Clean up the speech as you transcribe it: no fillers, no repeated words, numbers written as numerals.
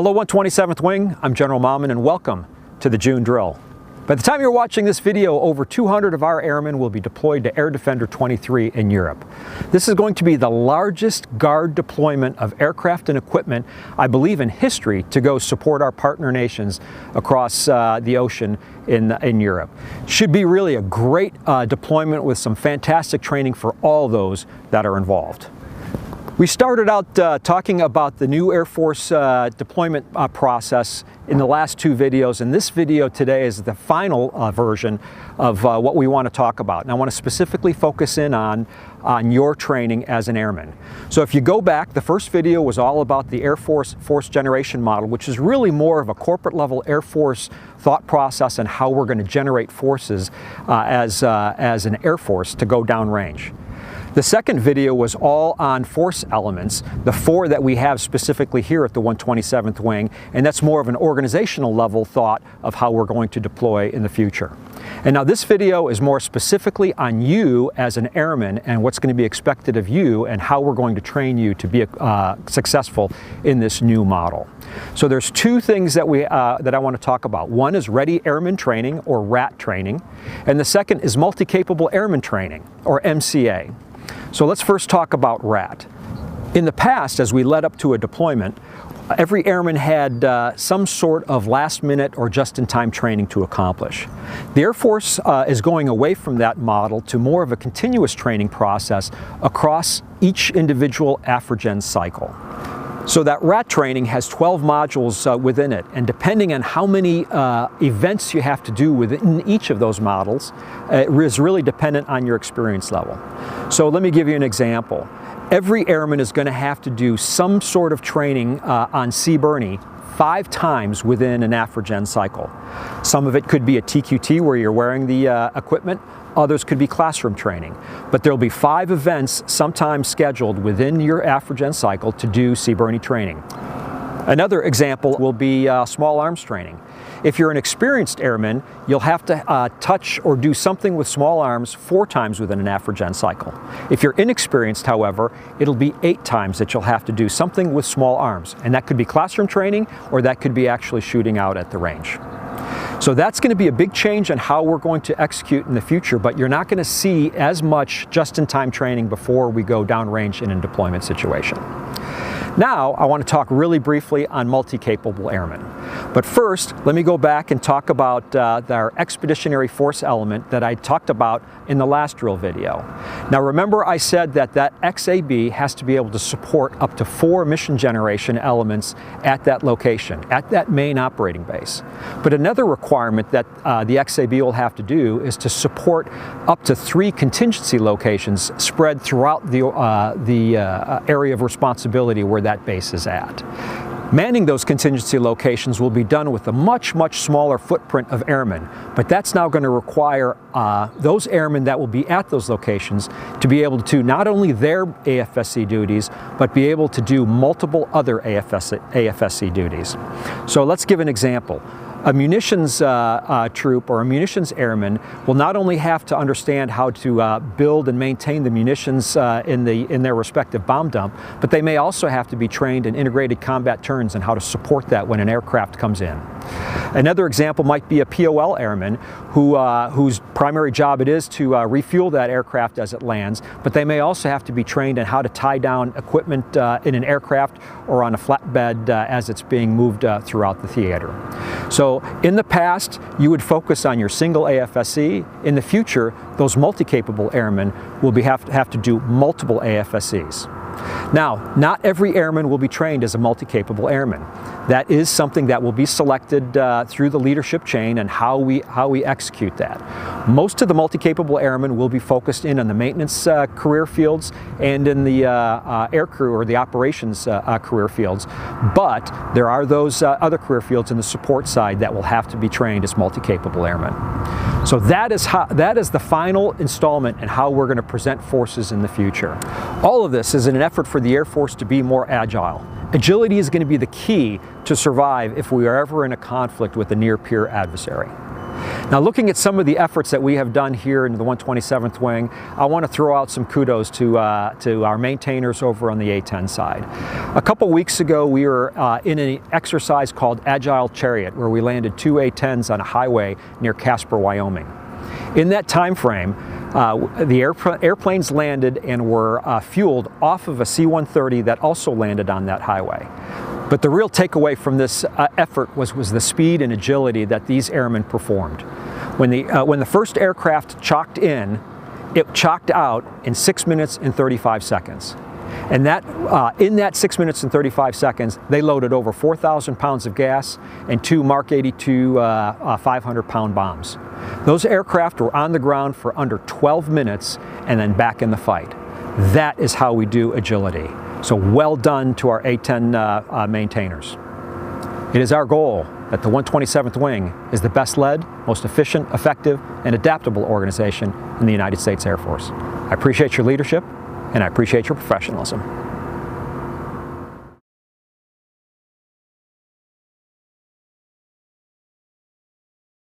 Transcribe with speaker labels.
Speaker 1: Hello 127th Wing, I'm General Mammen and welcome to the June drill. By the time you're watching this video, over 200 of our airmen will be deployed to Air Defender 23 in Europe. This is going to be the largest Guard deployment of aircraft and equipment, I believe, in history to go support our partner nations across the ocean in Europe. Should be really a great deployment with some fantastic training for all those that are involved. We started out talking about the new Air Force deployment process in the last two videos, and this video today is the final version of what we want to talk about. And I want to specifically focus in on your training as an airman. So if you go back, the first video was all about the Air Force force generation model, which is really more of a corporate level Air Force thought process and how we're going to generate forces as an Air Force to go downrange. The second video was all on force elements, the four that we have specifically here at the 127th Wing, and that's more of an organizational level thought of how we're going to deploy in the future. And now this video is more specifically on you as an airman and what's going to be expected of you and how we're going to train you to be successful in this new model. So there's two things that I want to talk about. One is Ready Airman Training, or RAT training, and the second is Multi-Capable Airman Training, or MCA. So let's first talk about RAT. In the past, as we led up to a deployment, every airman had some sort of last-minute or just-in-time training to accomplish. The Air Force is going away from that model to more of a continuous training process across each individual AFRIGEN cycle. So that RAT training has 12 modules within it, and depending on how many events you have to do within each of those models, it is really dependent on your experience level. So let me give you an example. Every airman is going to have to do some sort of training on CBRNE 5 times within an AFRIGEN cycle. Some of it could be a TQT where you're wearing the equipment. Others could be classroom training. But there'll be 5 events sometimes scheduled within your AFRIGEN cycle to do CBRNE training. Another example will be small arms training. If you're an experienced airman, you'll have to touch or do something with small arms 4 times within an AFRIGEN cycle. If you're inexperienced, however, it'll be 8 times that you'll have to do something with small arms. And that could be classroom training, or that could be actually shooting out at the range. So that's going to be a big change in how we're going to execute in the future, but you're not going to see as much just-in-time training before we go downrange in a deployment situation. Now, I want to talk really briefly on multi-capable airmen. But first, let me go back and talk about our expeditionary force element that I talked about in the last drill video. Now remember, I said that XAB has to be able to support up to 4 mission generation elements at that location, at that main operating base. But another requirement that the XAB will have to do is to support up to 3 contingency locations spread throughout the area of responsibility where that base is at. Manning those contingency locations will be done with a much, much smaller footprint of airmen, but that's now going to require those airmen that will be at those locations to be able to do not only their AFSC duties, but be able to do multiple other AFSC duties. So let's give an example. A munitions troop or a munitions airman will not only have to understand how to build and maintain the munitions in their respective bomb dump, but they may also have to be trained in integrated combat turns and how to support that when an aircraft comes in. Another example might be a POL airman whose primary job it is to refuel that aircraft as it lands, but they may also have to be trained in how to tie down equipment in an aircraft or on a flatbed as it's being moved throughout the theater. So in the past, you would focus on your single AFSC. In the future, those multi-capable airmen will have to do multiple AFSCs. Now, not every airman will be trained as a multi-capable airman. That is something that will be selected through the leadership chain and how we execute that. Most of the multi-capable airmen will be focused in on the maintenance career fields and in the air crew or the operations career fields, but there are those other career fields in the support side that will have to be trained as multi-capable airmen. So that is the final installment in how we're going to present forces in the future. All of this is in an effort for the Air Force to be more agile. Agility is going to be the key to survive if we are ever in a conflict with a near-peer adversary. Now, looking at some of the efforts that we have done here in the 127th Wing, I want to throw out some kudos to our maintainers over on the A-10 side. A couple weeks ago, we were in an exercise called Agile Chariot, where we landed 2 A-10s on a highway near Casper, Wyoming. In that time frame, the airplanes landed and were fueled off of a C-130 that also landed on that highway. But the real takeaway from this effort was the speed and agility that these airmen performed. When the first aircraft chocked in, it chocked out in 6 minutes and 35 seconds. And in that 6 minutes and 35 seconds, they loaded over 4,000 pounds of gas and 2 Mark 82 500-pound bombs. Those aircraft were on the ground for under 12 minutes and then back in the fight. That is how we do agility. So well done to our A-10 maintainers. It is our goal that the 127th Wing is the best led, most efficient, effective, and adaptable organization in the United States Air Force. I appreciate your leadership, and I appreciate your professionalism.